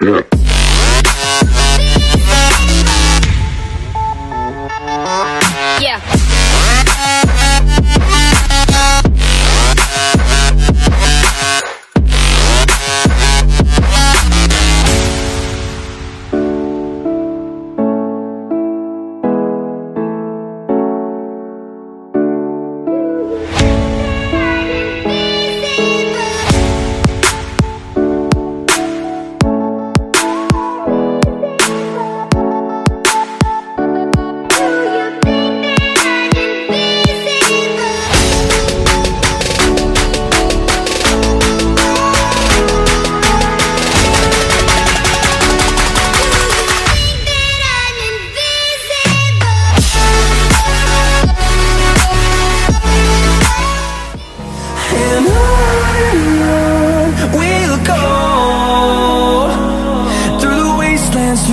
Through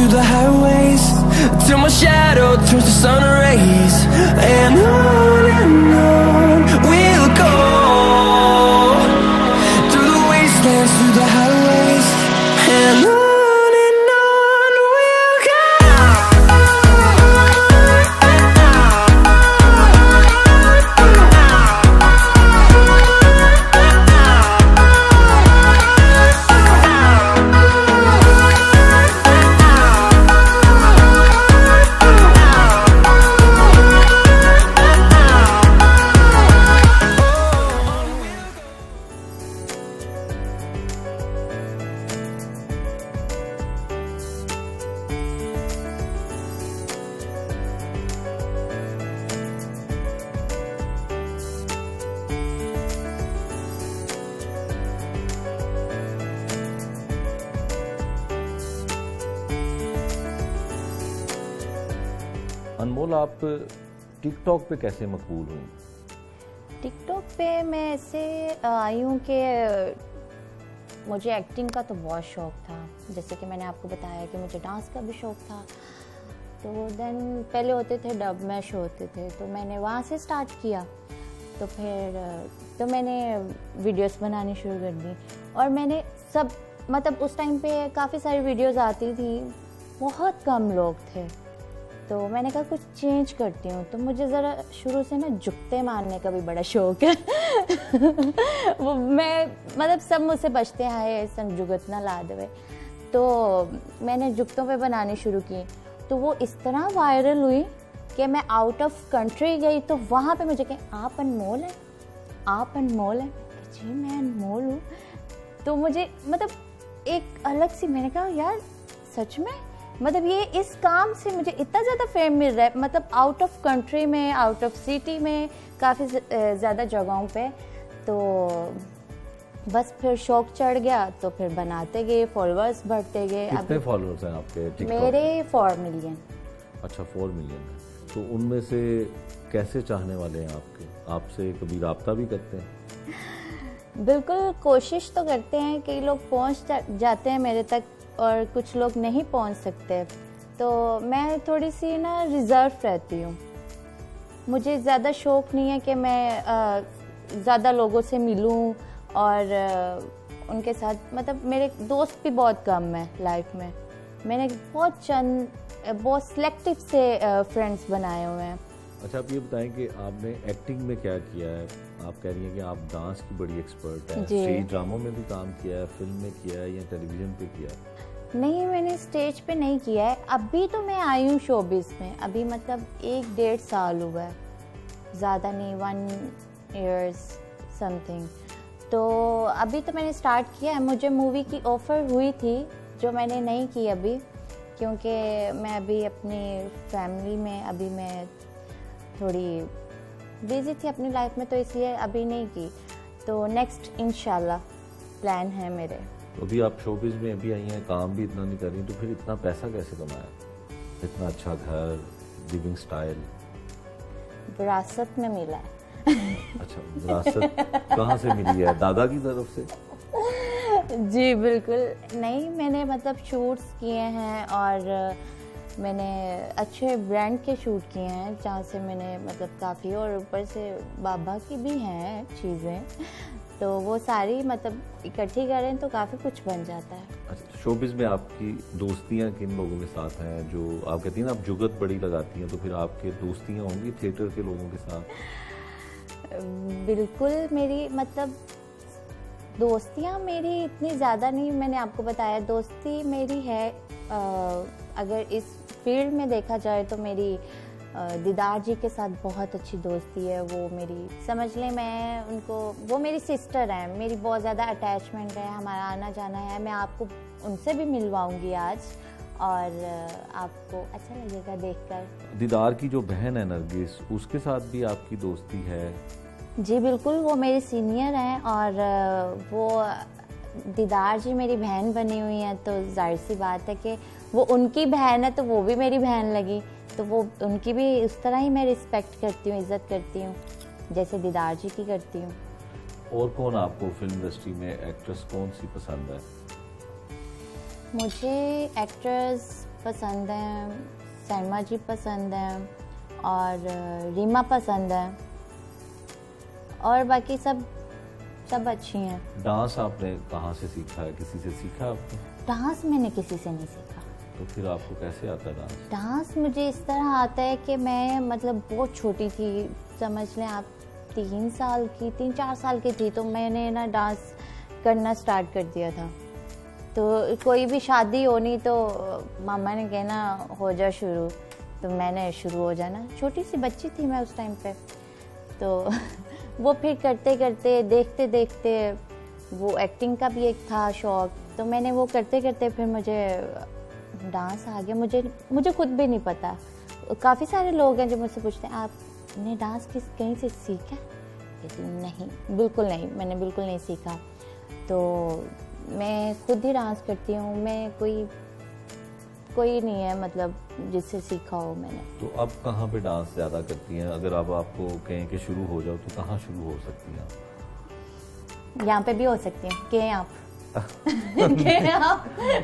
the highways till my shadow turns to sun rays, and on we'll go through the wastelands, through the highways, and on we'll go. अनमोल, आप TikTok पे कैसे मकबूल हुई? TikTok पे मैं ऐसे आई हूँ कि मुझे एक्टिंग का तो बहुत शौक़ था। जैसे कि मैंने आपको बताया कि मुझे डांस का भी शौक़ था। तो देन पहले होते थे डब मैश होते थे, तो मैंने वहाँ से स्टार्ट किया। तो फिर तो मैंने वीडियोस बनानी शुरू कर दी, और मैंने सब मतलब उस टाइम पे काफ़ी सारी वीडियोस आती थी, बहुत कम लोग थे। तो मैंने कहा कुछ चेंज करती हूँ। तो मुझे ज़रा शुरू से ना जुगते मारने का भी बड़ा शौक़ है। वो मैं मतलब सब मुझसे बचते हैं सन जुगत ना ला देवे। तो मैंने जुगतों पे बनानी शुरू की, तो वो इस तरह वायरल हुई कि मैं आउट ऑफ कंट्री गई। तो वहाँ पे मुझे कहें आप अनमोल हैं, आप अनमोल हैं। जी मैं अनमोल हूँ। तो मुझे मतलब एक अलग सी, मैंने कहा यार सच में मतलब ये इस काम से मुझे इतना ज़्यादा फेम मिल रहा है, मतलब आउट ऑफ कंट्री में, आउट ऑफ सिटी में, काफ़ी ज़्यादा जगहों पे। तो बस फिर शौक चढ़ गया, तो फिर बनाते गए, फॉलोअर्स बढ़ते गए। कितने फॉलोअर्स हैं आपके टिकटॉक? मेरे 4 मिलियन। अच्छा 4 मिलियन है। तो उनमें से कैसे चाहने वाले हैं आपसे कभी राब्ता भी करते हैं? बिल्कुल कोशिश तो करते हैं, कई लोग पहुंच जाते हैं मेरे तक और कुछ लोग नहीं पहुंच सकते। तो मैं थोड़ी सी ना रिज़र्व रहती हूँ। मुझे ज़्यादा शौक़ नहीं है कि मैं ज़्यादा लोगों से मिलूँ, और उनके साथ मतलब मेरे दोस्त भी बहुत कम है लाइफ में। मैंने बहुत सिलेक्टिव से फ्रेंड्स बनाए हुए हैं। अच्छा आप ये बताएं कि आपने एक्टिंग में क्या किया है? आप कह रही हैं कि आप डांस की बड़ी एक्सपर्ट हैं, स्टेज ड्रामों में भी काम किया है, फिल्म में किया है या टेलीविज़न पे किया है? नहीं, मैंने स्टेज पे नहीं किया है। अभी तो मैं आई हूँ शोबिज़ में, अभी मतलब 1-1.5 साल हुआ है, ज़्यादा नहीं, 1 ईयर समथिंग। तो अभी तो मैंने स्टार्ट किया है। मुझे मूवी की ऑफ़र हुई थी जो मैंने नहीं की अभी, क्योंकि मैं अभी अपनी फैमिली में, अभी मैं थोड़ी बिजी थी अपनी लाइफ में, तो इसलिए अभी नहीं की। तो नेक्स्ट इंशाल्लाह प्लान है मेरे। तो अभी आप शोबिज़ में अभी आई हैं, काम भी इतना नहीं कर रही, तो फिर इतना पैसा कैसे कमाया? इतना अच्छा घर, लिविंग स्टाइल? विरासत में मिला है। अच्छा विरासत कहाँ से मिली है? दादा की तरफ से? जी बिल्कुल नहीं, मैंने मतलब शूट्स किए हैं, और मैंने अच्छे ब्रांड के शूट किए हैं जहाँ से मैंने मतलब काफ़ी, और ऊपर से बाबा की भी हैं चीज़ें। तो वो सारी मतलब इकट्ठी करें तो काफ़ी कुछ बन जाता है। अच्छा, शोबिज़ में आपकी दोस्तियां किन लोगों के साथ हैं? जो आप कहती हैं ना आप जुगत बड़ी लगाती हैं, तो फिर आपके दोस्तियां होंगी थिएटर के लोगों के साथ? बिल्कुल, मेरी मतलब दोस्तियां मेरी इतनी ज़्यादा नहीं, मैंने आपको बताया दोस्ती मेरी है अगर इस फील्ड में देखा जाए तो मेरी दीदार जी के साथ बहुत अच्छी दोस्ती है। वो मेरी समझ लें, मैं उनको, वो मेरी सिस्टर हैं, मेरी बहुत ज़्यादा अटैचमेंट है, हमारा आना जाना है। मैं आपको उनसे भी मिलवाऊंगी आज और आपको अच्छा लगेगा देखकर। दीदार की जो बहन है नरगिस, उसके साथ भी आपकी दोस्ती है? जी बिल्कुल, वो मेरी सीनियर हैं और वो दीदार जी मेरी बहन बनी हुई हैं, तो जाहिर सी बात है कि वो उनकी बहन है तो वो भी मेरी बहन लगी, तो वो उनकी भी उस तरह ही मैं रिस्पेक्ट करती हूँ, इज़्ज़त करती हूँ जैसे दीदार जी की करती हूँ। और कौन आपको फिल्म इंडस्ट्री में एक्ट्रेस कौन सी पसंद है? मुझे एक्ट्रेस पसंद हैं, सैमा जी पसंद हैं और रीमा पसंद है और बाकी सब अच्छी हैं। डांस आपने कहाँ से सीखा है? किसी से सीखा आपने? डांस मैंने किसी से नहीं सीखा। तो फिर आपको कैसे आता है डांस? डांस मुझे इस तरह आता है कि मैं मतलब बहुत छोटी थी, समझ लें आप 3-4 साल की थी, तो मैंने ना डांस करना स्टार्ट कर दिया था। तो कोई भी शादी होनी तो मामा ने कहना हो जा शुरू, तो मैंने शुरू हो जाना। छोटी सी बच्ची थी मैं उस टाइम पे, तो वो फिर करते करते देखते देखते वो एक्टिंग का भी एक था शौक, तो मैंने वो करते करते फिर मुझे डांस आ गया। मुझे खुद भी नहीं पता। काफ़ी सारे लोग हैं जो मुझसे पूछते हैं आपने डांस कहीं से सीखा? कहती हूँ नहीं, बिल्कुल नहीं, मैंने बिल्कुल नहीं सीखा। तो मैं खुद ही डांस करती हूँ, मैं कोई नहीं है मतलब जिससे सीखा हो मैंने। तो अब कहाँ पे डांस ज़्यादा करती हैं? अगर अब आपको कहें कि शुरू हो जाओ तो कहाँ शुरू हो सकती हैं आप? यहाँ पे भी हो सकती हैं कि आप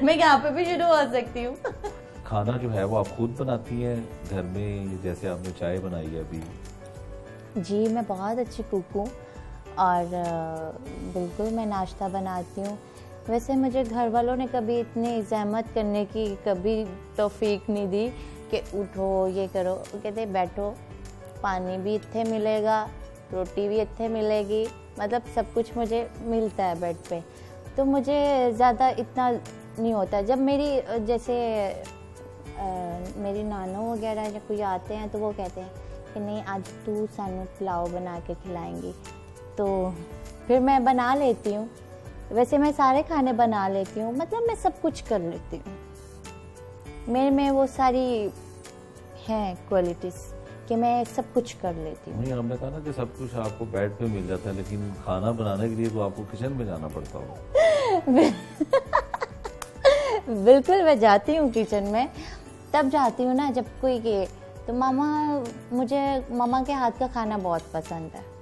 मैं यहाँ पे भी शुरू हो सकती हूँ। खाना जो है वो आप खुद बनाती हैं घर में, जैसे आपने चाय बनाई है अभी? जी मैं बहुत अच्छी कुक हूँ और बिल्कुल मैं नाश्ता बनाती हूँ। वैसे मुझे घर वालों ने कभी इतनी ज़हमत करने की कभी तौफीक नहीं दी कि उठो ये करो। कहते बैठो, पानी भी इत्थे मिलेगा, रोटी भी इत्थे मिलेगी, मतलब सब कुछ मुझे मिलता है बेड पे, तो मुझे ज़्यादा इतना नहीं होता। जब मेरी जैसे मेरी नानो वगैरह जब कोई आते हैं तो वो कहते हैं कि नहीं आज तू सानू पुलाव बना के खिलाएंगी, तो फिर मैं बना लेती हूँ। वैसे मैं सारे खाने बना लेती हूँ, मतलब मैं सब कुछ कर लेती हूँ। मेरे में वो सारी हैं क्वालिटीज़ कि मैं सब कुछ कर लेती हूँ। नहीं, हमने कहा ना कि सब कुछ आपको बेड पे मिल जाता है, लेकिन खाना बनाने के लिए तो आपको किचन में जाना पड़ता होगा। बिल्कुल, मैं जाती हूँ किचन में, तब जाती हूँ ना जब कोई कहे। तो मुझे मामा के हाथ का खाना बहुत पसंद है।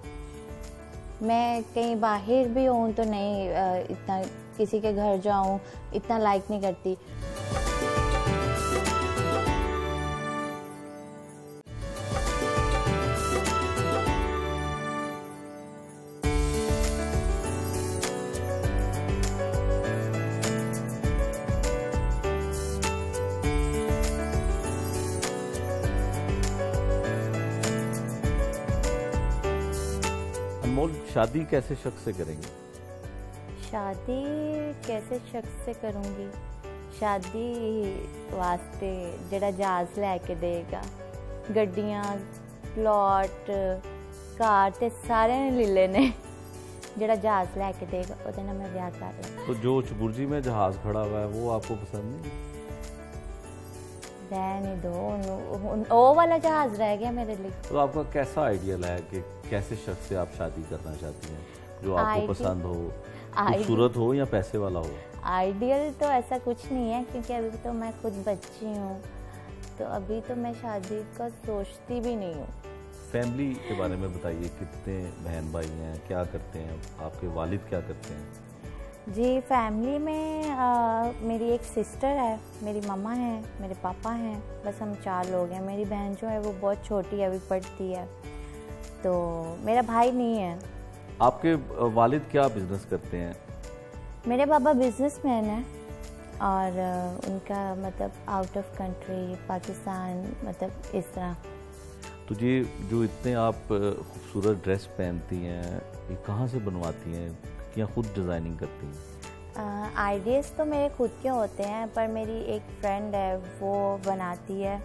मैं कहीं बाहर भी हूँ तो नहीं इतना किसी के घर जाऊँ इतना लाइक नहीं करती। अनमोल, शादी कैसे शख्स से करेंगे? शादी कैसे शख्स से करूँगी? शादी वास्ते जेड़ा जहाज लैके देगा, गड्डियाँ, प्लॉट, कार ते सारे ने ले लेने। जेड़ा जहाज लैके देगा ओदे नाल मैं ब्याह कर लूँ। तो जो चबुर्जी में जहाज खड़ा हुआ है वो आपको पसंद नहीं? रहने दो, वो वाला जहाज रह गया मेरे लिए। तो आपका कैसा आइडियल है कि कैसे शख्स से आप शादी करना चाहती हैं, जो आपको पसंद हो, खूबसूरत हो या पैसे वाला हो? आइडियल तो ऐसा कुछ नहीं है, क्योंकि अभी तो मैं खुद बच्ची हूँ, तो अभी तो मैं शादी का सोचती भी नहीं हूँ। फैमिली के बारे में बताइए, कितने बहन भाई हैं, क्या करते हैं, आपके वालिद क्या करते हैं? जी फैमिली में मेरी एक सिस्टर है, मेरी मम्मा है, मेरे पापा हैं, बस हम 4 लोग हैं। मेरी बहन जो है वो बहुत छोटी है, अभी पढ़ती है, तो मेरा भाई नहीं है। आपके वालिद क्या बिजनेस करते हैं? मेरे पापा बिजनेसमैन हैं और उनका मतलब आउट ऑफ कंट्री पाकिस्तान मतलब इस तरह। तो ये जो इतने आप खूबसूरत ड्रेस पहनती हैं, ये कहाँ से बनवाती हैं या खुद डिज़ाइनिंग करती हैं? आइडियाज़ तो मेरे खुद के होते हैं, पर मेरी एक फ्रेंड है वो बनाती है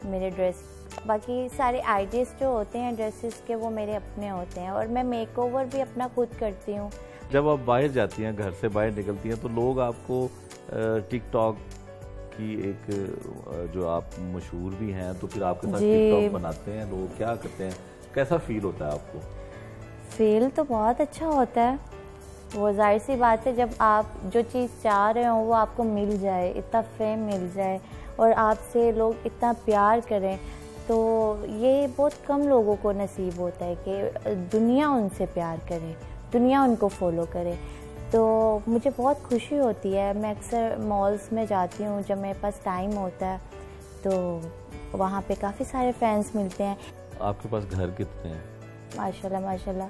मेरे ड्रेस। बाकी सारे आइडियाज़ जो होते हैं ड्रेसेस के वो मेरे अपने होते हैं, और मैं मेकओवर भी अपना खुद करती हूँ। जब आप बाहर जाती हैं, घर से बाहर निकलती हैं, तो लोग आपको टिकटॉक की एक जो आप मशहूर भी हैं, तो फिर आपके साथ टिकटॉक बनाते हैं लोग, क्या करते हैं, कैसा फील होता है आपको? फील तो बहुत अच्छा होता है। वो जाहिर सी बात है, जब आप जो चीज़ चाह रहे हो वो आपको मिल जाए, इतना फेम मिल जाए और आपसे लोग इतना प्यार करें, तो ये बहुत कम लोगों को नसीब होता है कि दुनिया उनसे प्यार करे, दुनिया उनको फॉलो करे। तो मुझे बहुत खुशी होती है। मैं अक्सर मॉल्स में जाती हूँ जब मेरे पास टाइम होता है, तो वहाँ पे काफ़ी सारे फैंस मिलते हैं। आपके पास घर कितने हैं? माशाल्लाह माशाल्लाह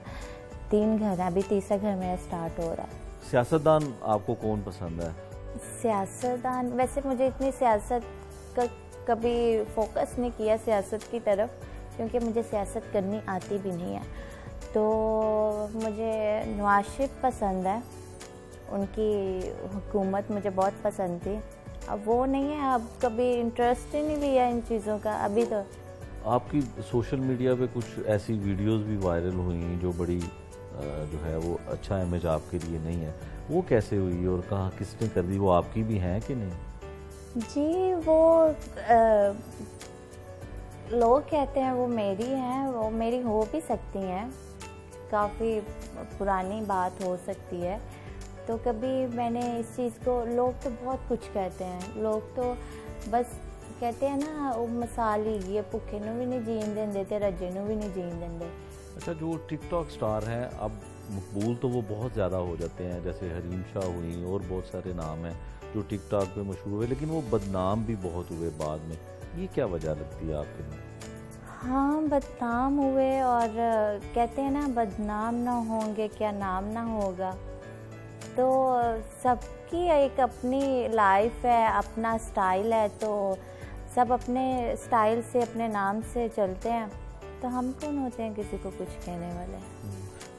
3 घर हैं, अभी तीसरा घर मेरा स्टार्ट हो रहा है। सियासतदान आपको कौन पसंद है? सियासतदान, वैसे मुझे इतनी सियासत का कभी फोकस नहीं किया सियासत की तरफ, क्योंकि मुझे सियासत करनी आती भी नहीं है। तो मुझे नवाज शरीफ पसंद है, उनकी हुकूमत मुझे बहुत पसंद थी। अब वो नहीं है, अब कभी इंटरेस्ट ही नहीं लिया इन चीज़ों का अभी। तो आपकी सोशल मीडिया पे कुछ ऐसी वीडियोस भी वायरल हुई जो बड़ी जो है वो अच्छा इमेज आपके लिए नहीं है, वो कैसे हुई और कहाँ किसने कर दी? वो आपकी भी हैं कि नहीं? जी, वो लोग कहते हैं वो मेरी हैं, वो मेरी हो भी सकती हैं, काफ़ी पुरानी बात हो सकती है। तो कभी मैंने इस चीज़ को, लोग तो बहुत कुछ कहते हैं, लोग तो बस कहते हैं ना वो मसाली ये भुखे नूं भी नहीं जीन देंदे ते रज्जे नूं भी नहीं जीन देंदे। अच्छा, जो टिकटॉक स्टार हैं अब मकबूल तो वो बहुत ज़्यादा हो जाते हैं, जैसे हरीम शाह हुई और बहुत सारे नाम हैं जो टिकटॉक पे मशहूर हुए, लेकिन वो बदनाम भी बहुत हुए बाद में। ये क्या वजह लगती है आपके लिए? हाँ, बदनाम हुए, और कहते हैं ना बदनाम ना होंगे क्या नाम ना होगा। तो सबकी एक अपनी लाइफ है, अपना स्टाइल है, तो सब अपने स्टाइल से अपने नाम से चलते हैं, तो हम कौन होते हैं किसी को कुछ कहने वाले।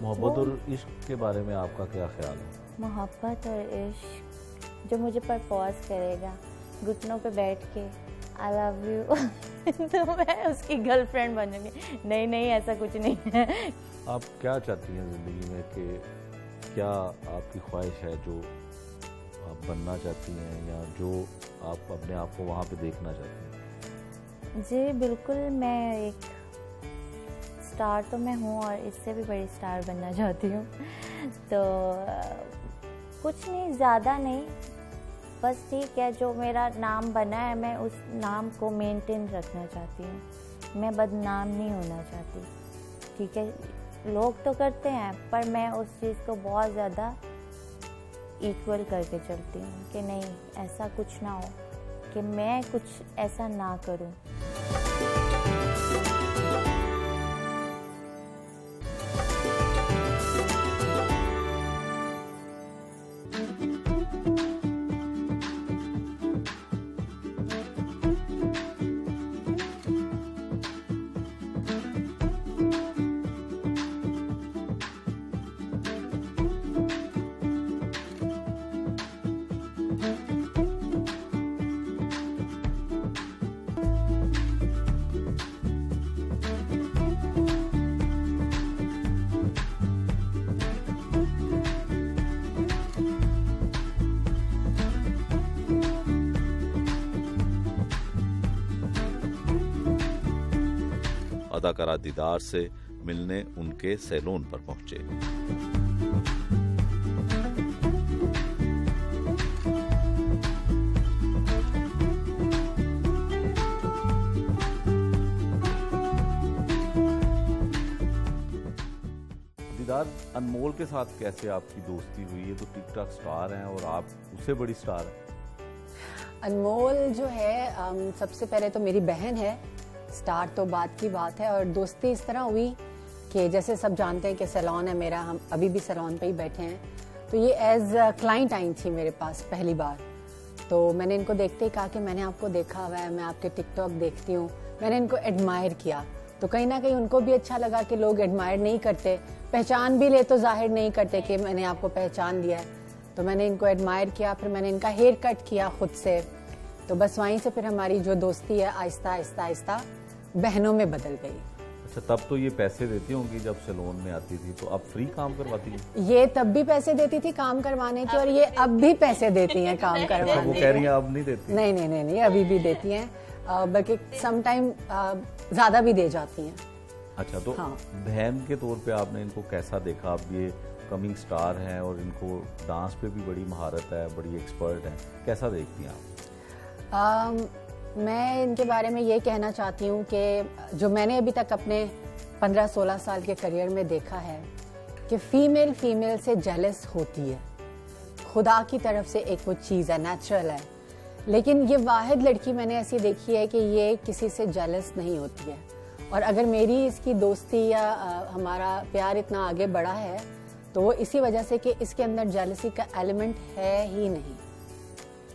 मोहब्बत और इश्क के बारे में आपका क्या ख्याल है? मोहब्बत और इश्क, जो मुझे प्रपोज करेगा घुटनों पे बैठ के आई लव यू तो मैं उसकी गर्लफ्रेंड बन जाऊंगी। नहीं नहीं, ऐसा कुछ नहीं है। आप क्या चाहती हैं ज़िंदगी में, कि क्या आपकी ख्वाहिश है जो आप बनना चाहती हैं, या जो आप अपने आप को वहाँ पे देखना चाहती हैं? जी बिल्कुल, मैं एक स्टार तो मैं हूँ और इससे भी बड़ी स्टार बनना चाहती हूँ। तो कुछ नहीं, ज़्यादा नहीं, बस ठीक है, जो मेरा नाम बना है मैं उस नाम को मेंटेन रखना चाहती हूँ। मैं बदनाम नहीं होना चाहती, ठीक है। लोग तो करते हैं, पर मैं उस चीज़ को बहुत ज़्यादा इक्वल करके चलती हूँ कि नहीं, ऐसा कुछ ना हो कि मैं कुछ ऐसा ना करूँ। अदाकारा दीदार से मिलने उनके सैलून पर पहुंचे। दीदार, अनमोल के साथ कैसे आपकी दोस्ती हुई? है तो टिकटॉक स्टार हैं और आप उससे बड़ी स्टार हैं। अनमोल जो है सबसे पहले तो मेरी बहन है, स्टार तो बात की बात है, और दोस्ती इस तरह हुई कि जैसे सब जानते हैं कि सैलून है मेरा, हम अभी भी सैलून पे ही बैठे हैं, तो ये एज क्लाइंट आई थी मेरे पास पहली बार। तो मैंने इनको देखते ही कहा कि मैंने आपको देखा हुआ है, मैं आपके टिकटॉक देखती हूँ। मैंने इनको एडमायर किया, तो कहीं ना कहीं उनको भी अच्छा लगा कि लोग एडमायर नहीं करते, पहचान भी ले तो जाहिर नहीं करते कि मैंने आपको पहचान लिया है। तो मैंने इनको एडमायर किया, फिर मैंने इनका हेयर कट किया खुद से। तो बस वहीं से फिर हमारी जो दोस्ती है आहिस्ता आहिस्ता आहिस्ता बहनों में बदल गई। अच्छा, तब तो ये पैसे देती होंगी जब सैलून में आती थी, तो अब फ्री काम करवाती हैं? ये तब भी पैसे देती थी काम करवाने के, और ये अब भी पैसे देती हैं काम करवाने वो के। कह रही हैं अब नहीं देती? नहीं नहीं नहीं नहीं, अभी भी देती हैं, बल्कि सम टाइम ज़्यादा भी दे जाती हैं। अच्छा, तो हाँ। बहन के तौर पे आपने इनको कैसा देखा? अब ये कमिंग स्टार हैं और इनको डांस पे भी बड़ी महारत है, बड़ी एक्सपर्ट हैं, कैसा देखती हैं आप? मैं इनके बारे में ये कहना चाहती हूँ कि जो मैंने अभी तक अपने 15-16 साल के करियर में देखा है कि फीमेल से जेलस होती है, खुदा की तरफ से एक वो चीज़ है, नेचुरल है। लेकिन ये वाहिद लड़की मैंने ऐसी देखी है कि ये किसी से जेलस नहीं होती है। और अगर मेरी इसकी दोस्ती या हमारा प्यार इतना आगे बढ़ा है तो वो इसी वजह से कि इसके अंदर जेलसी का एलिमेंट है ही नहीं।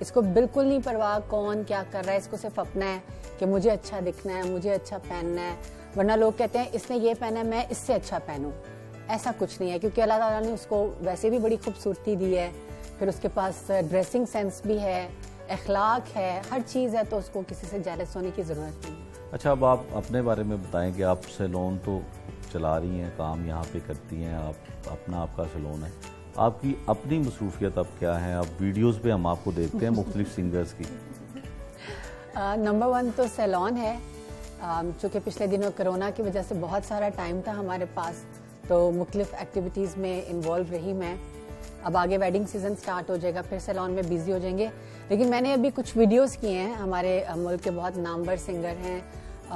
इसको बिल्कुल नहीं परवाह कौन क्या कर रहा है, इसको सिर्फ अपना है कि मुझे अच्छा दिखना है, मुझे अच्छा पहनना है। वरना लोग कहते हैं इसने ये पहना है मैं इससे अच्छा पहनूं, ऐसा कुछ नहीं है, क्योंकि अल्लाह ताला ने उसको वैसे भी बड़ी खूबसूरती दी है, फिर उसके पास ड्रेसिंग सेंस भी है, अखलाक है, हर चीज़ है, तो उसको किसी से जेलस होने की ज़रूरत नहीं। अच्छा, अब आप अपने बारे में बताएं कि आप सैलून तो चला रही हैं, काम यहाँ पे करती हैं, आप अपना आपका सैलून है, आपकी अपनी मसरूफियत अब क्या है? अब वीडियोस पे हम आपको देखते हैं मुख्तलिफ सिंगर्स की। नंबर 1 तो सैलून है, चूँकि पिछले दिनों कोरोना की वजह से बहुत सारा टाइम था हमारे पास, तो मुख्तलिफ एक्टिविटीज़ में इन्वॉल्व रही मैं। अब आगे वेडिंग सीज़न स्टार्ट हो जाएगा, फिर सैलून में बिजी हो जाएंगे। लेकिन मैंने अभी कुछ वीडियोस किए हैं, हमारे मुल्क के बहुत नामवर सिंगर हैं,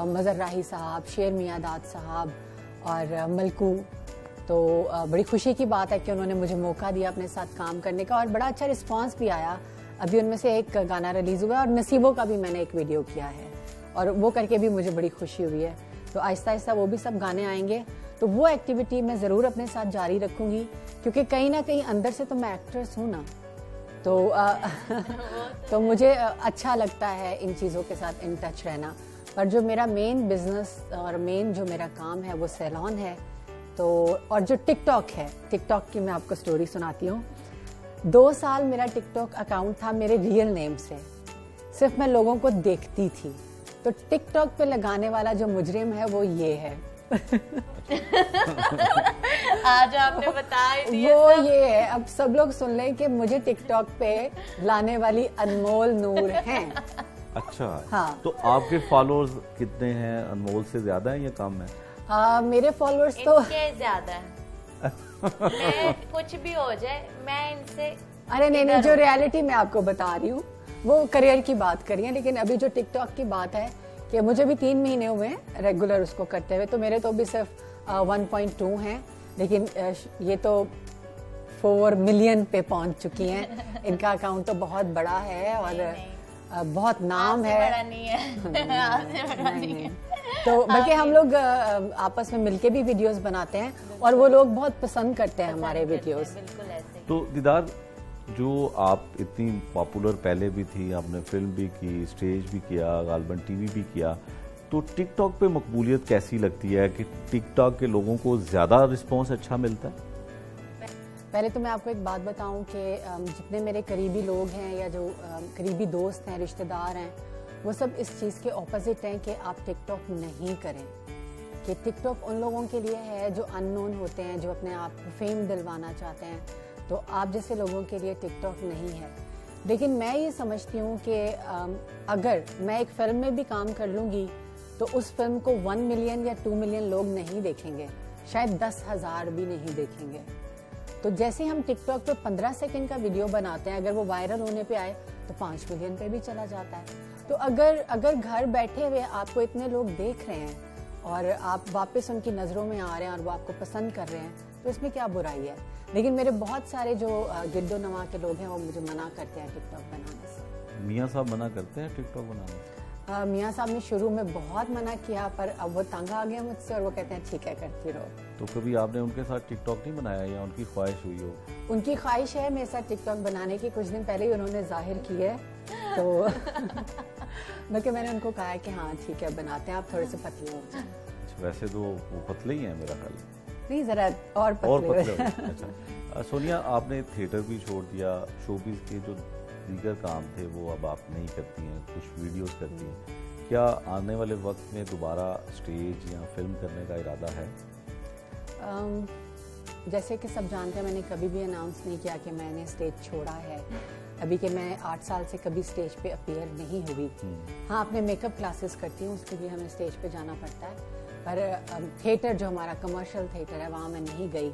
मज़र राही साहब, शेर मियादाद साहब और मलकू। तो बड़ी खुशी की बात है कि उन्होंने मुझे मौका दिया अपने साथ काम करने का, और बड़ा अच्छा रिस्पांस भी आया। अभी उनमें से एक गाना रिलीज़ हुआ है, और नसीबों का भी मैंने एक वीडियो किया है, और वो करके भी मुझे बड़ी खुशी हुई है। तो आहिस्ता आहिस्ता वो भी सब गाने आएंगे, तो वो एक्टिविटी मैं ज़रूर अपने साथ जारी रखूँगी, क्योंकि कहीं ना कहीं अंदर से तो मैं एक्ट्रेस हूँ ना, तो मुझे अच्छा लगता है इन चीज़ों के साथ इन टच रहना। पर जो मेरा मेन बिजनेस और मेन जो मेरा काम है वो सैलून है। तो और जो टिकटॉक है, टिकटॉक की मैं आपको स्टोरी सुनाती हूँ। 2 साल मेरा टिकटॉक अकाउंट था मेरे रियल नेम से, सिर्फ मैं लोगों को देखती थी। तो टिकटॉक पे लगाने वाला जो मुजरिम है वो ये है। आज आपने बताया वो ये है। अब सब लोग सुन लें कि मुझे टिकटॉक पे लाने वाली अनमोल नूर हैं। अच्छा, हाँ। तो आपके फॉलोअर्स कितने हैं? अनमोल से ज्यादा है या कम है? मेरे फॉलोअर्स तो ज्यादा है। मैं कुछ भी हो जाए मैं इनसे, अरे नहीं, जो रियलिटी मैं आपको बता रही हूँ वो करियर की बात करी है। लेकिन अभी जो टिकटॉक की बात है कि मुझे भी 3 महीने हुए हैं रेगुलर उसको करते हुए, तो मेरे तो भी सिर्फ 1.2 हैं। लेकिन ये तो 4 मिलियन पे पहुंच चुकी हैं। इनका अकाउंट तो बहुत बड़ा है और बहुत नाम है। बड़ा नहीं है। नहीं। तो बल्कि हम लोग आपस में मिलके भी वीडियोस बनाते हैं, और वो लोग बहुत पसंद करते हैं हमारे वीडियोस। बिल्कुल ऐसे। तो दीदार, जो आप इतनी पॉपुलर पहले भी थी, आपने फिल्म भी की, स्टेज भी किया, गालबन टीवी भी किया, तो टिकटॉक पे मकबूलियत कैसी लगती है कि टिकटॉक के लोगों को ज़्यादा रिस्पॉन्स अच्छा मिलता है? पहले तो मैं आपको एक बात बताऊं कि जितने मेरे करीबी लोग हैं या जो करीबी दोस्त हैं, रिश्तेदार हैं, वो सब इस चीज़ के ऑपोजिट हैं कि आप टिकटॉक नहीं करें। कि टिकटॉक उन लोगों के लिए है जो अननोन होते हैं, जो अपने आप को फेम दिलवाना चाहते हैं। तो आप जैसे लोगों के लिए टिकटॉक नहीं है। लेकिन मैं ये समझती हूँ कि अगर मैं एक फ़िल्म में भी काम कर लूँगी तो उस फिल्म को 1 मिलियन या 2 मिलियन लोग नहीं देखेंगे, शायद 10,000 भी नहीं देखेंगे। तो जैसे हम टिकटॉक पे 15 सेकंड का वीडियो बनाते हैं, अगर वो वायरल होने पे आए तो 5 मिलियन पे भी चला जाता है। तो अगर घर बैठे हुए आपको इतने लोग देख रहे हैं और आप वापस उनकी नज़रों में आ रहे हैं और वो आपको पसंद कर रहे हैं, तो इसमें क्या बुराई है। लेकिन मेरे बहुत सारे जो गिद्दो नवा के लोग हैं वो मुझे मना करते हैं टिकटॉक बनाने से। मियाँ साहब मना करते हैं टिकटॉक बनाने से? मियाँ साहब ने शुरू में बहुत मना किया, पर अब वो तंग आ गए मुझसे और वो कहते हैं ठीक है करती रहो। तो कभी आपने उनके साथ टिकटॉक नहीं बनाया या उनकी ख्वाहिश हुई हो? उनकी ख्वाहिश है मेरे साथ टिकटॉक बनाने की, कुछ दिन पहले ही उन्होंने जाहिर की है, तो बल्कि मैंने उनको कहा है कि हाँ ठीक है बनाते हैं, आप थोड़े से पतले हो जाए। वैसे तो वो पतले ही हैं मेरा ख्याल। नहीं, ज़रा और पतले हो। अच्छा सोनिया, आपने थिएटर भी छोड़ दिया, शोबिज़ के जो दीगर काम थे वो अब आप नहीं करती हैं, कुछ वीडियोस करती हैं। क्या आने वाले वक्त में दोबारा स्टेज या फिल्म करने का इरादा है? जैसे कि सब जानते हैं, मैंने कभी भी अनाउंस नहीं किया कि मैंने स्टेज छोड़ा है। अभी के मैं 8 साल से कभी स्टेज पे अपीयर नहीं हुई। हाँ, अपने मेकअप क्लासेस करती हूँ, उसके लिए हमें स्टेज पे जाना पड़ता है, पर थिएटर जो हमारा कमर्शियल थिएटर है वहाँ मैं नहीं गई।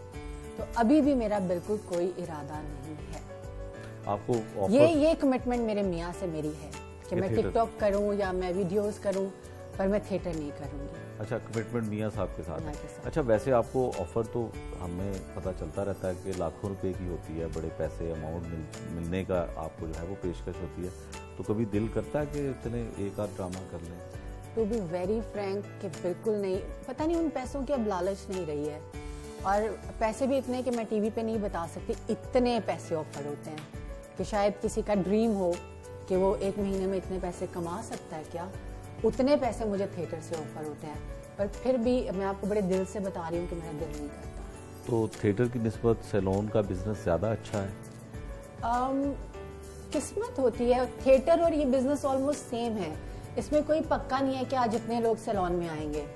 तो अभी भी मेरा बिल्कुल कोई इरादा नहीं है। आपको ये कमिटमेंट मेरे मियाँ से मेरी है कि मैं टिकटॉक करूँ या मैं वीडियोस करूँ, पर मैं थिएटर नहीं करूँगी। अच्छा, कमिटमेंट मियाँ साहब के साथ है। अच्छा, वैसे आपको ऑफर तो हमें पता चलता रहता है कि लाखों रुपए की होती है, बड़े पैसे अमाउंट मिलने का आपको जो है वो पेशकश होती है, तो कभी दिल करता है कि चले एक आध ड्रामा कर लें? टू बी वेरी फ्रैंक कि बिल्कुल नहीं। पता नहीं उन पैसों की अब लालच नहीं रही है, और पैसे भी इतने कि मैं टीवी पे नहीं बता सकती, इतने पैसे ऑफर होते हैं कि शायद किसी का ड्रीम हो कि वो 1 महीने में इतने पैसे कमा सकता है क्या, उतने पैसे मुझे थिएटर से ऑफर होते हैं। पर फिर भी मैं आपको बड़े दिल से बता रही हूँ कि मेरा दिल नहीं करता। तो थिएटर की निस्बत सैलून का बिजनेस ज़्यादा अच्छा है? किस्मत होती है, थिएटर और ये बिजनेस ऑलमोस्ट सेम है। इसमें कोई पक्का नहीं है कि आज इतने लोग सैलून में आएंगे।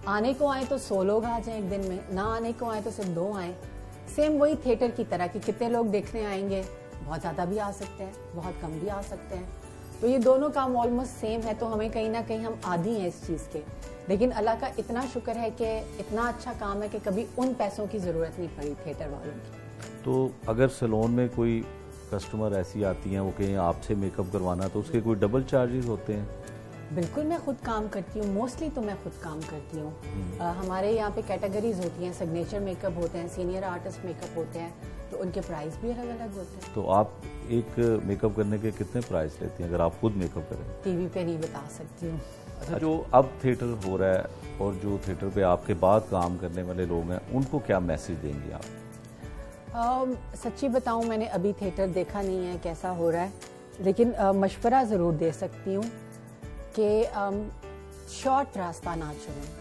आने को आए तो 100 लोग आ जाएं एक दिन में, ना आने को आए तो सिर्फ 2 आए। सेम वही थिएटर की तरह कि कितने लोग देखने आएंगे, बहुत ज़्यादा भी आ सकते हैं, बहुत कम भी आ सकते हैं। तो ये दोनों काम ऑलमोस्ट सेम है, तो हमें कहीं ना कहीं हम आदी हैं इस चीज़ के। लेकिन अल्लाह का इतना शुक्र है कि इतना अच्छा काम है कि कभी उन पैसों की ज़रूरत नहीं पड़ी थिएटर वालों की। तो अगर सैलून में कोई कस्टमर ऐसी आती हैं वो कहीं आपसे मेकअप करवाना, तो उसके कोई डबल चार्जेस होते हैं? बिल्कुल, मैं खुद काम करती हूँ, मोस्टली तो मैं खुद काम करती हूँ। हमारे यहाँ पे कैटेगरीज होती हैं, सिग्नेचर मेकअप होते हैं, सीनियर आर्टिस्ट मेकअप होते हैं, तो उनके प्राइस भी अलग अलग होते हैं। तो आप एक मेकअप करने के कितने प्राइस लेती हैं अगर आप खुद मेकअप करें? टीवी पे नहीं बता सकती हूँ। अच्छा, जो अब थिएटर हो रहा है और जो थिएटर पे आपके बाद काम करने वाले लोग हैं, उनको क्या मैसेज देंगे आप? सच्ची बताऊँ, मैंने अभी थिएटर देखा नहीं है कैसा हो रहा है, लेकिन मशवरा ज़रूर दे सकती हूँ कि शॉर्ट रास्ता ना चुनें।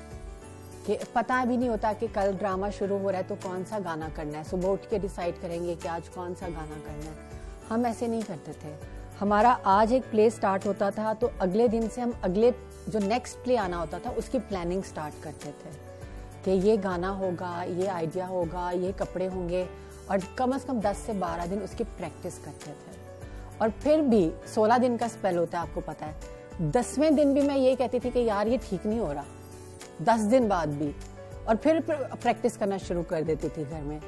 कि पता भी नहीं होता कि कल ड्रामा शुरू हो रहा है तो कौन सा गाना करना है, सुबह उठ के डिसाइड करेंगे कि आज कौन सा गाना करना है। हम ऐसे नहीं करते थे। हमारा आज एक प्ले स्टार्ट होता था तो अगले दिन से हम अगले जो नेक्स्ट प्ले आना होता था उसकी प्लानिंग स्टार्ट करते थे कि ये गाना होगा, ये आइडिया होगा, ये कपड़े होंगे, और कम से कम 10 से 12 दिन उसकी प्रैक्टिस करते थे। और फिर भी 16 दिन का स्पेल होता है, आपको पता है। 10वें दिन भी मैं ये कहती थी कि यार ये ठीक नहीं हो रहा, 10 दिन बाद भी, और फिर प्रैक्टिस करना शुरू कर देती थी घर में।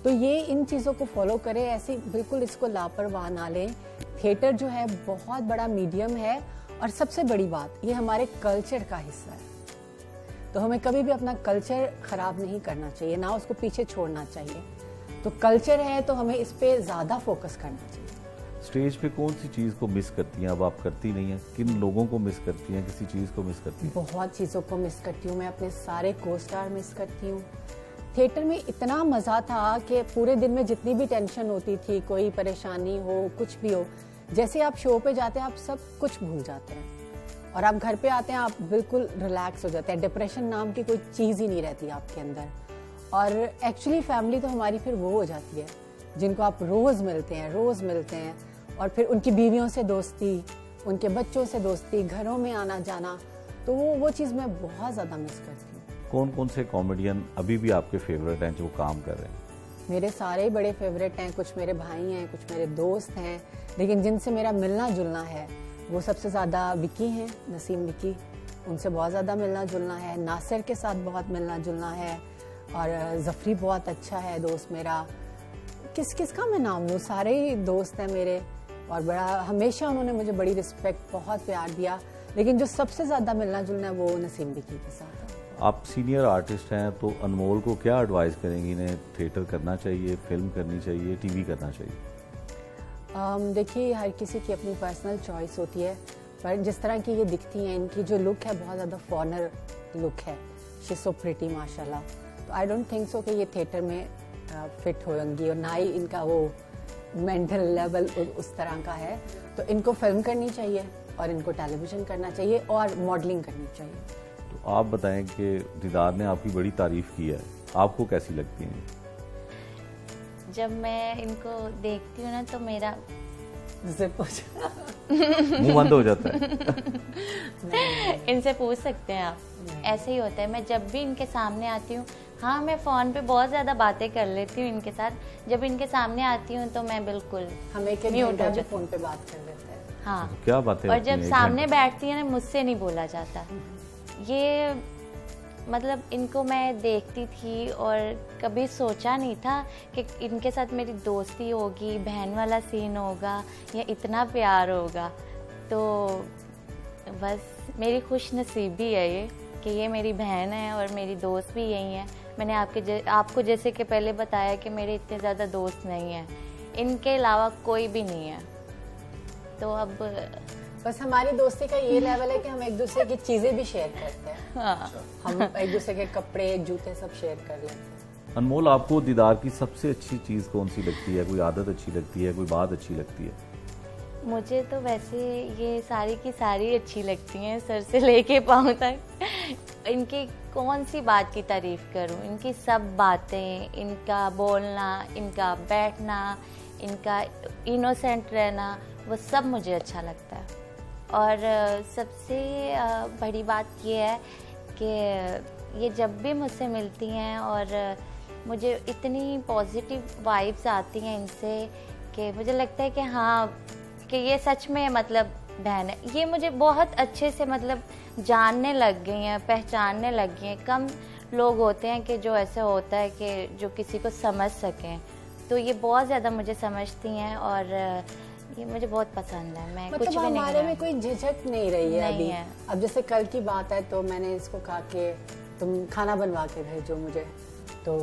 तो ये इन चीज़ों को फॉलो करें, ऐसे बिल्कुल इसको लापरवाह ना लें। थिएटर जो है बहुत बड़ा मीडियम है, और सबसे बड़ी बात ये हमारे कल्चर का हिस्सा है, तो हमें कभी भी अपना कल्चर ख़राब नहीं करना चाहिए, ना उसको पीछे छोड़ना चाहिए। तो कल्चर है तो हमें इस पे ज़्यादा फोकस करना चाहिए। स्टेज पे कौन सी चीज़ को मिस करती हैं अब आप? करती नहीं हैं, किन लोगों को मिस करती हैं, किसी चीज़ को मिस करती हैं? बहुत चीज़ों को मिस करती हूँ मैं, अपने सारे को स्टार मिस करती हूँ। थिएटर में इतना मज़ा था कि पूरे दिन में जितनी भी टेंशन होती थी, कोई परेशानी हो, कुछ भी हो, जैसे आप शो पे जाते हैं आप सब कुछ भूल जाते हैं, और आप घर पे आते हैं आप बिल्कुल रिलैक्स हो जाते हैं। डिप्रेशन नाम की कोई चीज़ ही नहीं रहती आपके अंदर। और एक्चुअली फैमिली तो हमारी फिर वो हो जाती है जिनको आप रोज़ मिलते हैं, और फिर उनकी बीवियों से दोस्ती, उनके बच्चों से दोस्ती, घरों में आना जाना, तो वो चीज़ मैं बहुत ज़्यादा मिस करती हूँ। कौन कौन से कॉमेडियन अभी भी आपके फेवरेट हैं जो काम कर रहे हैं? मेरे सारे बड़े फेवरेट हैं, कुछ मेरे भाई हैं, कुछ मेरे दोस्त हैं, लेकिन जिनसे मेरा मिलना जुलना है वो सबसे ज़्यादा विकी हैं, नसीम विकी, उनसे बहुत ज़्यादा मिलना जुलना है। नासिर के साथ बहुत मिलना जुलना है, और जफरी बहुत अच्छा है दोस्त मेरा। किसका मैं नाम लूँ, सारे ही दोस्त हैं मेरे, और बड़ा हमेशा उन्होंने मुझे बड़ी रिस्पेक्ट, बहुत प्यार दिया, लेकिन जो सबसे ज़्यादा मिलना जुलना है वो नसीम विकी के साथ है। आप सीनियर आर्टिस्ट हैं, तो अनमोल को क्या एडवाइस करेंगी? इन्हें थिएटर करना चाहिए, फिल्म करनी चाहिए, टीवी करना चाहिए? देखिए, हर किसी की अपनी पर्सनल चॉइस होती है, पर जिस तरह की ये दिखती हैं, इनकी जो लुक है बहुत ज़्यादा फॉरनर लुक है, शी सो प्रिटी माशाल्लाह। तो आई डोंट थिंक सो कि ये थिएटर में फिट होंगी, और ना ही इनका वो मेंटल लेवल उस तरह का है। तो इनको फिल्म करनी चाहिए और इनको टेलीविज़न करना चाहिए और मॉडलिंग करनी चाहिए। तो आप बताएं कि दीदार ने आपकी बड़ी तारीफ़ की है, आपको कैसी लगती हैं? जब मैं इनको देखती हूँ ना तो मेरा मुंह बंद हो जाता है। इनसे पूछ सकते हैं आप, ऐसे ही होता है। मैं जब भी इनके सामने आती हूँ, हाँ मैं फ़ोन पे बहुत ज़्यादा बातें कर लेती हूँ इनके साथ, जब इनके सामने आती हूँ तो मैं बिल्कुल हमें के म्यूट हो जो जाती फ़ोन पे बात कर लेते हैं। हाँ, तो क्या बातें और होती जब हैं सामने एक बैठती है ना, मुझसे नहीं बोला जाता। ये मतलब इनको मैं देखती थी और कभी सोचा नहीं था कि इनके साथ मेरी दोस्ती होगी, बहन वाला सीन होगा या इतना प्यार होगा। तो बस मेरी खुश नसीबी है ये कि ये मेरी बहन है और मेरी दोस्त भी यही है। मैंने आपको जैसे कि पहले बताया कि मेरे इतने ज़्यादा दोस्त नहीं हैं, इनके अलावा कोई भी नहीं है। तो अब बस हमारी दोस्ती का ये लेवल है कि हम एक दूसरे की चीजें भी शेयर करते हैं। हाँ। हम एक दूसरे के कपड़े, जूते सब शेयर कर लेते हैं। अनमोल, आपको दीदार की सबसे अच्छी चीज़ कौन सी लगती है? कोई आदत अच्छी लगती है, कोई बात अच्छी लगती है? मुझे तो वैसे ये सारी की सारी अच्छी लगती हैं, सर से लेके पाँव तक। इनकी कौन सी बात की तारीफ़ करूं? इनकी सब बातें, इनका बोलना, इनका बैठना, इनका इनोसेंट रहना, वो सब मुझे अच्छा लगता है। और सबसे बड़ी बात ये है कि ये जब भी मुझसे मिलती हैं और मुझे इतनी पॉजिटिव वाइब्स आती हैं इनसे कि मुझे लगता है कि हाँ, कि ये सच में मतलब बहन है। ये मुझे बहुत अच्छे से मतलब जानने लग गई हैं, पहचानने लग गई हैं। कम लोग होते हैं कि जो ऐसा होता है कि जो किसी को समझ सकें, तो ये बहुत ज़्यादा मुझे समझती हैं और ये मुझे बहुत पसंद है। मैं मतलब कुछ भी हमारे नहीं में कोई झिझक नहीं रही है नहीं अभी है। अब जैसे कल की बात है तो मैंने इसको कहा कि तुम खाना बनवा के भेजो मुझे, तो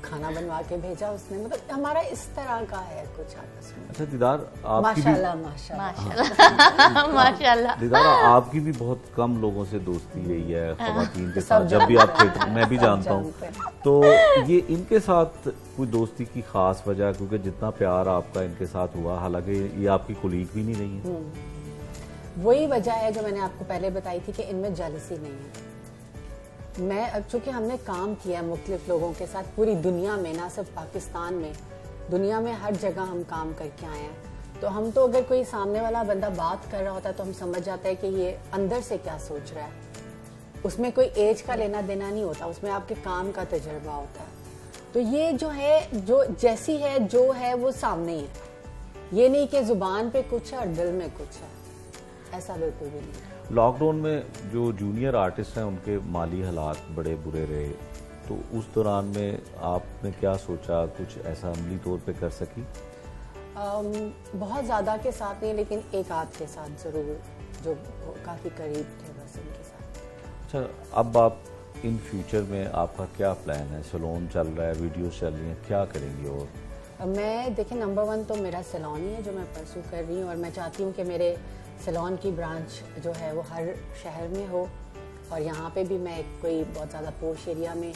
खाना बनवा के भेजा उसने। मतलब हमारा इस तरह का है कुछ आपस में। अच्छा दीदार, आपकी भी माशाल्लाह माशाल्लाह माशाल्लाह माशाल्लाह। दीदार, आपकी भी बहुत कम लोगों से दोस्ती रही है ख़वातीन के साथ, जब भी आप थिएटर, मैं भी जानता हूँ। तो ये इनके साथ कोई दोस्ती की खास वजह, क्योंकि जितना प्यार आपका इनके साथ हुआ, हालांकि ये आपकी कोलीग भी नहीं रही है। वही वजह है जो मैंने आपको पहले बताई थी कि इनमें जेलसी नहीं है। मैं अब चूंकि हमने काम किया मुख्तलिफ लोगों के साथ पूरी दुनिया में, ना सिर्फ पाकिस्तान में, दुनिया में हर जगह हम काम करके आए हैं, तो हम तो अगर कोई सामने वाला बंदा बात कर रहा होता है तो हम समझ जाते हैं कि ये अंदर से क्या सोच रहा है। उसमें कोई एज का लेना देना नहीं होता, उसमें आपके काम का तजुर्बा होता है। तो ये जो है, जो जैसी है जो है वो सामने ही है। ये नहीं कि जुबान पे कुछ है और दिल में कुछ है, ऐसा बिल्कुल भी नहीं। लॉकडाउन में जो जूनियर आर्टिस्ट हैं उनके माली हालात बड़े बुरे रहे, तो उस दौरान में आपने क्या सोचा? कुछ ऐसा अमली तौर पे कर सकी? बहुत ज़्यादा के साथ नहीं, लेकिन एक आध के साथ ज़रूर, जो काफ़ी करीब थे बस उनके साथ। अच्छा, अब आप इन फ्यूचर में आपका क्या प्लान है? सैलून चल रहा है, वीडियोस चल रही हैं, क्या करेंगे? और मैं देखिए, नंबर 1 तो मेरा सैलून ही है जो मैं परसू कर रही हूँ, और मैं चाहती हूँ कि मेरे सैलून की ब्रांच जो है वो हर शहर में हो, और यहाँ पे भी मैं कोई बहुत ज़्यादा पोश एरिया में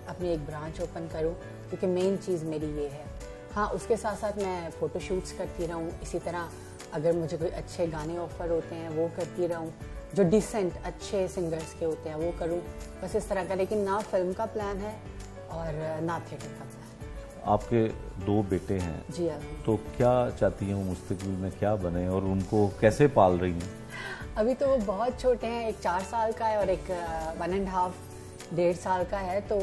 अपनी एक ब्रांच ओपन करूँ, क्योंकि मेन चीज़ मेरी ये है। हाँ, उसके साथ साथ मैं फ़ोटोशूट्स करती रहूँ, इसी तरह अगर मुझे कोई अच्छे गाने ऑफ़र होते हैं वो करती रहूँ, जो डिसेंट अच्छे सिंगर्स के होते हैं वो करूँ, बस इस तरह का। लेकिन ना फिल्म का प्लान है और ना थिएटर का प्लान। आपके 2 बेटे हैं जी हाँ। तो क्या चाहती हैं वो मुस्तकबिल में क्या बने, और उनको कैसे पाल रही हैं? अभी तो वो बहुत छोटे हैं, एक 4 साल का है और एक 1.5 1.5 साल का है। तो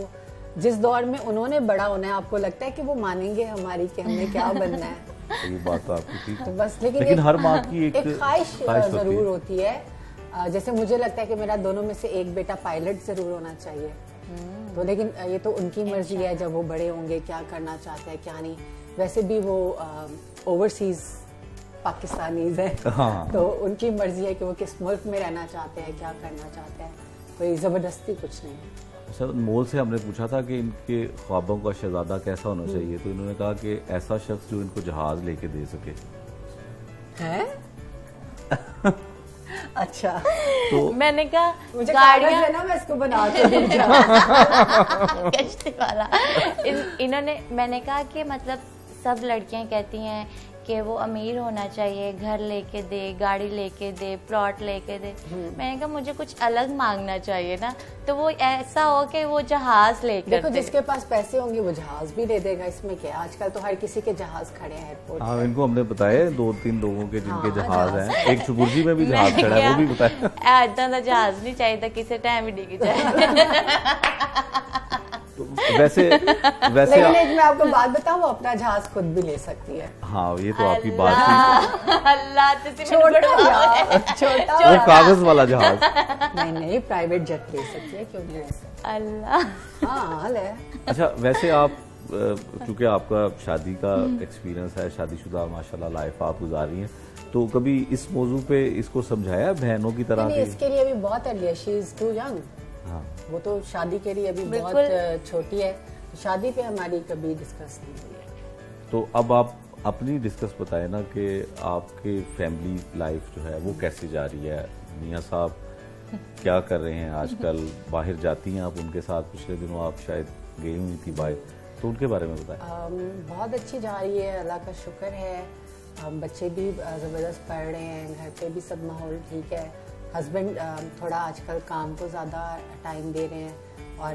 जिस दौर में उन्होंने बड़ा होना है, आपको लगता है कि वो मानेंगे हमारी कि हमें क्या बनना है? ये बात तो आपकी ठीक तो है, बस लेकिन हर माँ की एक ख्वाहिश ख्वाहिश जरूर होती है। जैसे मुझे लगता है कि मेरा दोनों में से एक बेटा पायलट जरूर होना चाहिए। तो लेकिन ये तो उनकी मर्जी है, जब वो बड़े होंगे क्या करना चाहते हैं क्या नहीं। वैसे भी वो ओवरसीज पाकिस्तानीज हैं। हाँ। तो उनकी मर्जी है कि वो किस मुल्क में रहना चाहते हैं, क्या करना चाहते हैं, कोई ज़बरदस्ती कुछ नहीं है। सर, मोल से हमने पूछा था कि इनके ख्वाबों का शहजादा कैसा होना चाहिए, तो इन्होंने कहा कि ऐसा शख्स जो इनको जहाज लेके दे सके। है अच्छा, तो मैंने कहा मुझे गाड़ियाँ है ना, मैं इसको बना के दूँ कश्ती वाला। इन्होंने, मैंने कहा कि मतलब सब लड़कियां कहती हैं कि वो अमीर होना चाहिए, घर लेके दे, गाड़ी लेके दे, प्लॉट लेके दे। मैंने कहा मुझे कुछ अलग मांगना चाहिए ना, तो वो ऐसा हो कि वो जहाज लेकर देखो, दे। जिसके पास पैसे होंगे वो जहाज भी ले देगा, इसमें क्या। आजकल तो हर किसी के जहाज खड़े हैं एयरपोर्ट। हाँ, इनको हमने बताया 2-3 लोगों के जिनके जहाज हैं। एक चुबुर्जी में भी जहाज खड़ा है, वो भी बताया। इतना सा जहाज नहीं चाहिए था, किसी टाइम ही डिग जाए। वैसे लेकिन एक मैं आपको बात बताऊं, वो अपना जहाज खुद भी ले सकती है। हाँ, ये तो आपकी बात थी। अल्लाह, छोटा वो कागज वाला जहाज। नहीं, प्राइवेट जेट ले सकती है, क्यों नहीं ले सकती। अल्लाह। हाँ, ले। अच्छा, वैसे आप चूंकि आपका शादी का एक्सपीरियंस है, शादीशुदा माशाल्लाह लाइफ आप गुजार रही हैं, तो कभी इस मौजू पे इसको समझाया बहनों की तरह? नहीं, इसके लिए अभी बहुत अर्ली है, शी इज टू यंग। हाँ, वो तो शादी के लिए अभी बहुत छोटी है। शादी पे हमारी कभी डिस्कस नहीं हुई है। तो अब आप अपनी डिस्कस बताए ना कि आपके फैमिली लाइफ जो है वो कैसे जा रही है। मियाँ साहब क्या कर रहे हैं आजकल? बाहर जाती हैं आप उनके साथ? पिछले दिनों आप शायद गई हुई थी बाहर, तो उनके बारे में बताएं। बहुत अच्छी जा रही है, अल्लाह का शुक्र है। बच्चे भी ज़बरदस्त पढ़ रहे हैं, घर पे भी सब माहौल ठीक है। हस्बैंड थोड़ा आजकल काम को ज़्यादा टाइम दे रहे हैं, और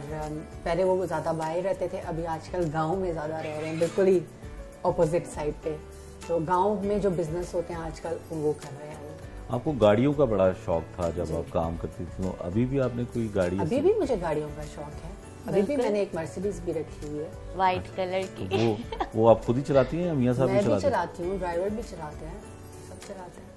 पहले वो ज़्यादा बाहर रहते थे, अभी आजकल गांव में ज़्यादा रह रहे हैं, बिल्कुल ही ऑपोजिट साइड पे। तो गांव में जो बिजनेस होते हैं आजकल वो कर रहे हैं। आपको गाड़ियों का बड़ा शौक था जब आप काम करती थी, तो अभी भी आपने कोई गाड़ी? अभी भी मुझे गाड़ियों का शौक है। अभी भी मैंने एक मर्सिडीज भी रखी हुई है, व्हाइट कलर की। वो आप खुद ही चलाती हैं या मियाँ साहब भी मैं भी चलाते हैं? चलाती हूँ, ड्राइवर भी चलाते हैं, सब चलाते हैं।